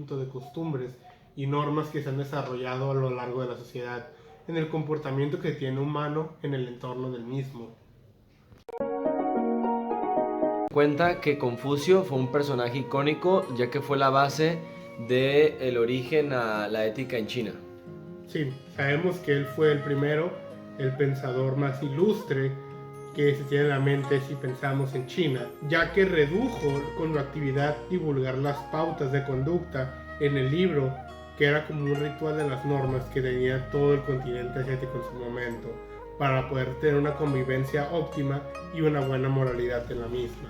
conjunto de costumbres y normas que se han desarrollado a lo largo de la sociedad, en el comportamiento que tiene humano en el entorno del mismo. Cuenta que Confucio fue un personaje icónico, ya que fue la base del origen a la ética en China. Sí, sabemos que él fue el primero, el pensador más ilustre que se tiene en la mente si pensamos en China, ya que redujo con la actividad divulgar las pautas de conducta en el libro, que era como un ritual de las normas que tenía todo el continente asiático en su momento, para poder tener una convivencia óptima y una buena moralidad en la misma.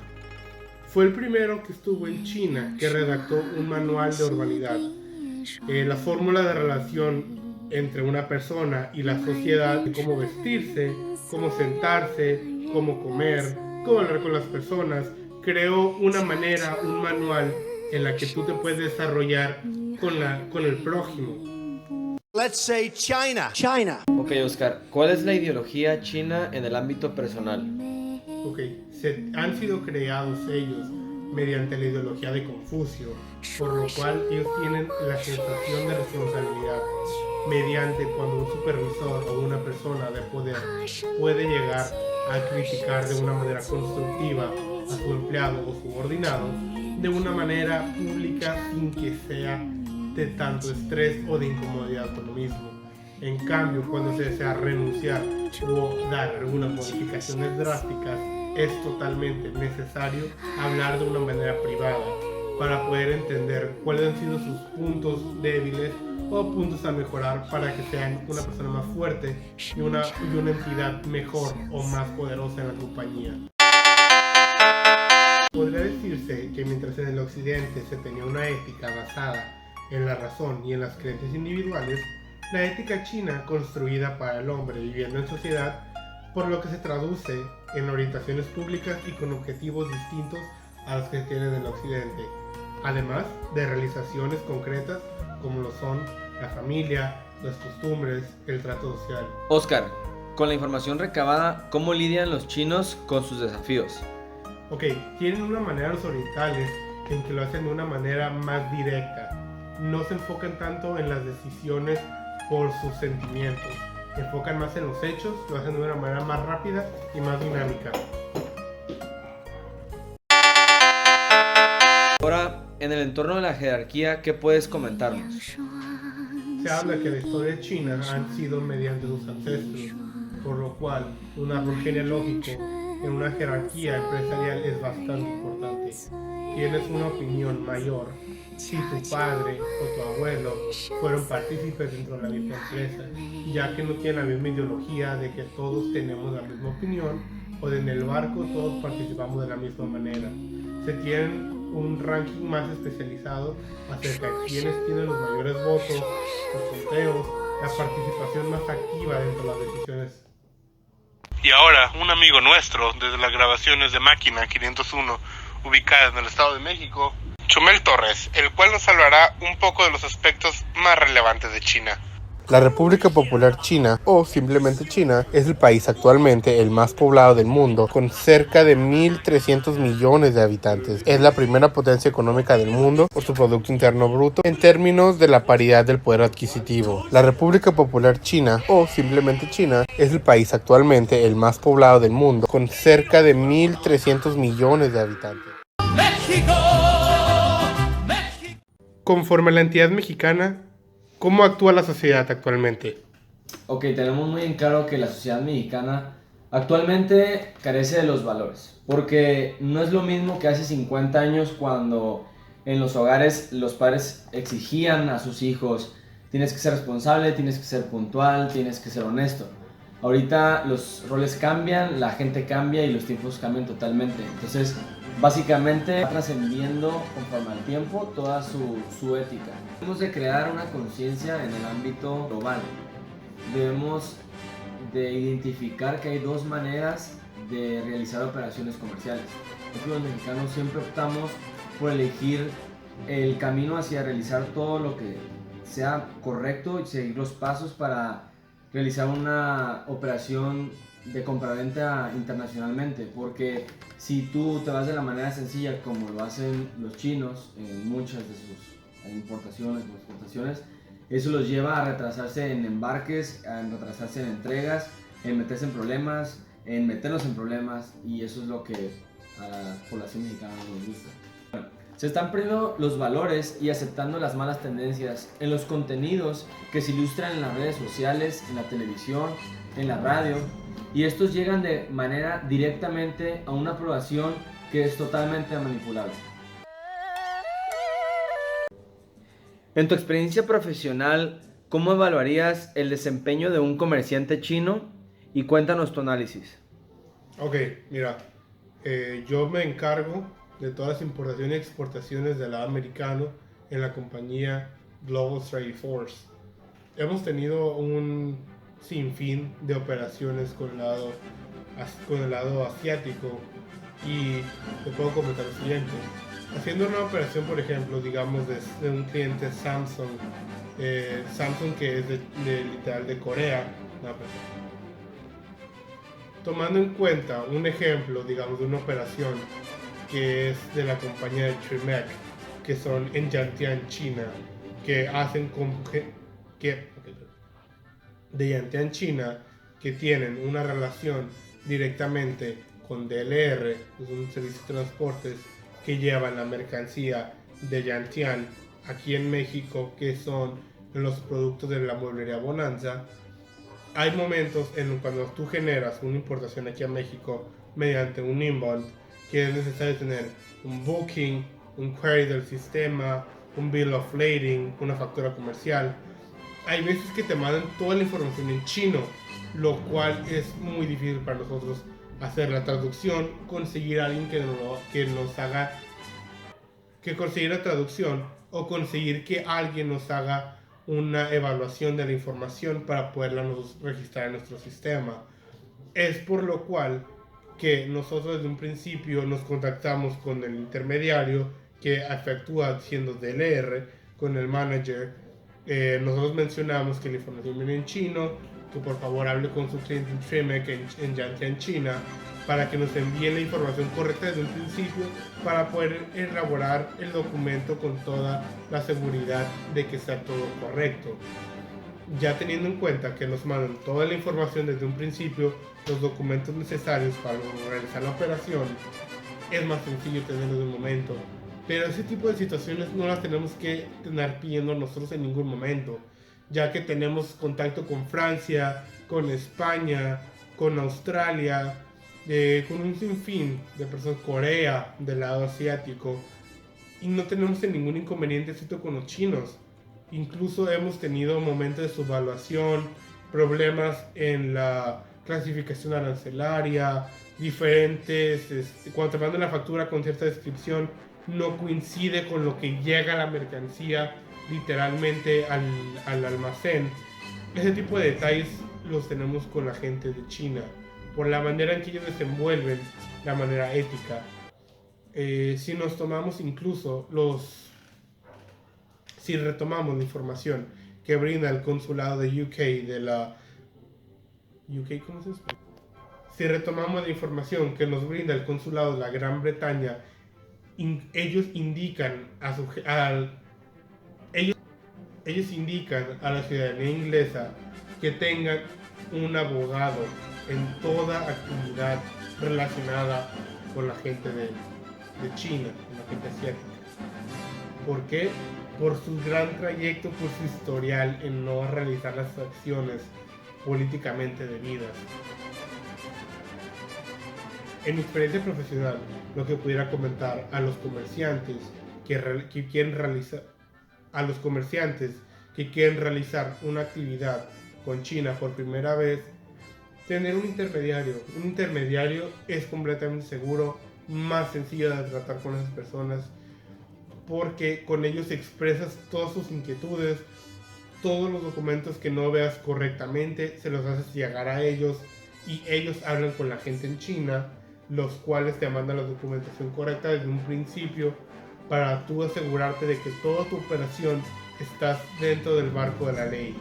Fue el primero que estuvo en China que redactó un manual de urbanidad. La fórmula de relación entre una persona y la sociedad, cómo vestirse, cómo sentarse, cómo comer, cómo hablar con las personas, creó una manera, un manual en la que tú te puedes desarrollar con el prójimo. Let's say China. Ok, Oscar, ¿cuál es la ideología china en el ámbito personal? Ok, han sido creados ellos mediante la ideología de Confucio, por lo cual ellos tienen la sensación de responsabilidad, mediante cuando un supervisor o una persona de poder puede llegar a criticar de una manera constructiva a su empleado o subordinado, de una manera pública sin que sea de tanto estrés o de incomodidad por lo mismo. En cambio, cuando se desea renunciar o dar algunas modificaciones drásticas, es totalmente necesario hablar de una manera privada para poder entender cuáles han sido sus puntos débiles o puntos a mejorar para que sean una persona más fuerte y una entidad mejor o más poderosa en la compañía. Podría decirse que mientras en el occidente se tenía una ética basada en la razón y en las creencias individuales, la ética china construida para el hombre viviendo en sociedad, por lo que se traduce en orientaciones públicas y con objetivos distintos a los que se tienen en el occidente, además de realizaciones concretas como lo son la familia, las costumbres, el trato social. Oscar, con la información recabada, ¿cómo lidian los chinos con sus desafíos? Ok, tienen una manera los orientales en que lo hacen de una manera más directa. No se enfocan tanto en las decisiones por sus sentimientos. Se enfocan más en los hechos, lo hacen de una manera más rápida y más dinámica. Ahora, en el entorno de la jerarquía, ¿qué puedes comentarnos? Se habla que la historia de China han sido mediante sus ancestros, por lo cual un árbol genealógico en una jerarquía empresarial es bastante importante. Tienes una opinión mayor si tu padre o tu abuelo fueron partícipes dentro de la misma empresa, ya que no tienen la misma ideología de que todos tenemos la misma opinión o de en el barco todos participamos de la misma manera. Se tienen un ranking más especializado acerca de quiénes tienen los mayores votos, los sorteos, la participación más activa dentro de las decisiones. Y ahora, un amigo nuestro, desde las grabaciones de Máquina 501, ubicada en el Estado de México, Chumel Torres, el cual nos hablará un poco de los aspectos más relevantes de China. La República Popular China, o simplemente China, es el país actualmente el más poblado del mundo, con cerca de 1.300 millones de habitantes. Es la primera potencia económica del mundo por su Producto Interno Bruto en términos de la paridad del poder adquisitivo. La República Popular China, o simplemente China, es el país actualmente el más poblado del mundo, con cerca de 1.300 millones de habitantes. Conforme a la entidad mexicana, ¿cómo actúa la sociedad actualmente? Ok, tenemos muy en claro que la sociedad mexicana actualmente carece de los valores, porque no es lo mismo que hace 50 años cuando en los hogares los padres exigían a sus hijos: tienes que ser responsable, tienes que ser puntual, tienes que ser honesto. Ahorita los roles cambian, la gente cambia y los tiempos cambian totalmente. Entonces, básicamente va trascendiendo conforme al tiempo toda su ética. Debemos de crear una conciencia en el ámbito global. Debemos de identificar que hay dos maneras de realizar operaciones comerciales. Nosotros los mexicanos siempre optamos por elegir el camino hacia realizar todo lo que sea correcto y seguir los pasos para realizar una operación de compraventa internacionalmente, porque si tú te vas de la manera sencilla como lo hacen los chinos en muchas de sus importaciones o exportaciones, eso los lleva a retrasarse en embarques, a retrasarse en entregas, en meterse en problemas, en meternos en problemas, y eso es lo que a la población mexicana no nos gusta. Se están perdiendo los valores y aceptando las malas tendencias en los contenidos que se ilustran en las redes sociales, en la televisión, en la radio, y estos llegan de manera directamente a una aprobación que es totalmente manipulable. En tu experiencia profesional, ¿cómo evaluarías el desempeño de un comerciante chino? Y cuéntanos tu análisis. Ok, mira, yo me encargo de todas las importaciones y exportaciones del lado americano en la compañía Global Trade Force. Hemos tenido un sinfín de operaciones con el lado asiático, y te puedo comentar lo siguiente. Haciendo una operación, por ejemplo, digamos de un cliente Samsung, Samsung que es literal de Corea, no, pues, tomando en cuenta un ejemplo, digamos, de una operación que es de la compañía de Trimec, que son en Yantian, China, que hacen de Yantian, China, que tienen una relación directamente con DLR, que es un servicio de transportes que llevan la mercancía de Yantian aquí en México, que son los productos de la mueblería Bonanza. Hay momentos en cuando tú generas una importación aquí a México mediante un inbound, que es necesario tener un booking, un query del sistema, un bill of lading, una factura comercial. Hay veces que te mandan toda la información en chino, lo cual es muy difícil para nosotros hacer la traducción, conseguir a alguien que nos haga, que conseguir la traducción, o conseguir que alguien nos haga una evaluación de la información para poderla registrar en nuestro sistema. Es por lo cual que nosotros desde un principio nos contactamos con el intermediario que efectúa siendo DLR, con el manager. Nosotros mencionamos que la información viene en chino, que por favor hable con su cliente Trimec en Yantian, China, para que nos envíen la información correcta desde un principio, para poder elaborar el documento con toda la seguridad de que sea todo correcto. Ya teniendo en cuenta que nos mandan toda la información desde un principio, los documentos necesarios para realizar la operación, es más sencillo tenerlo de un momento. Pero ese tipo de situaciones no las tenemos que tener pidiendo nosotros en ningún momento, ya que tenemos contacto con Francia, con España, con Australia, con un sinfín de personas, Corea, del lado asiático, y no tenemos ningún inconveniente con los chinos. Incluso hemos tenido momentos de subvaluación, problemas en la clasificación arancelaria, diferentes, cuando te mandan la factura con cierta descripción, no coincide con lo que llega la mercancía literalmente al almacén. Ese tipo de detalles los tenemos con la gente de China, por la manera en que ellos desenvuelven la manera ética. Si nos tomamos incluso si retomamos la información que brinda el consulado de UK, ¿cómo se llama? Si retomamos la información que nos brinda el consulado de la Gran Bretaña, ellos indican a la ciudadanía inglesa que tengan un abogado en toda actividad relacionada con la gente de China, con la gente asiática. ¿Por qué? Por su gran trayecto, por su historial en no realizar las acciones políticamente debidas. En mi experiencia profesional, lo que pudiera comentar a los comerciantes que quieren realizar una actividad con China por primera vez, tener un intermediario. Un intermediario es completamente seguro, más sencillo de tratar con esas personas, porque con ellos expresas todas sus inquietudes, todos los documentos que no veas correctamente, se los haces llegar a ellos, y ellos hablan con la gente en China, los cuales te mandan la documentación correcta desde un principio, para tú asegurarte de que toda tu operación estás dentro del marco de la ley.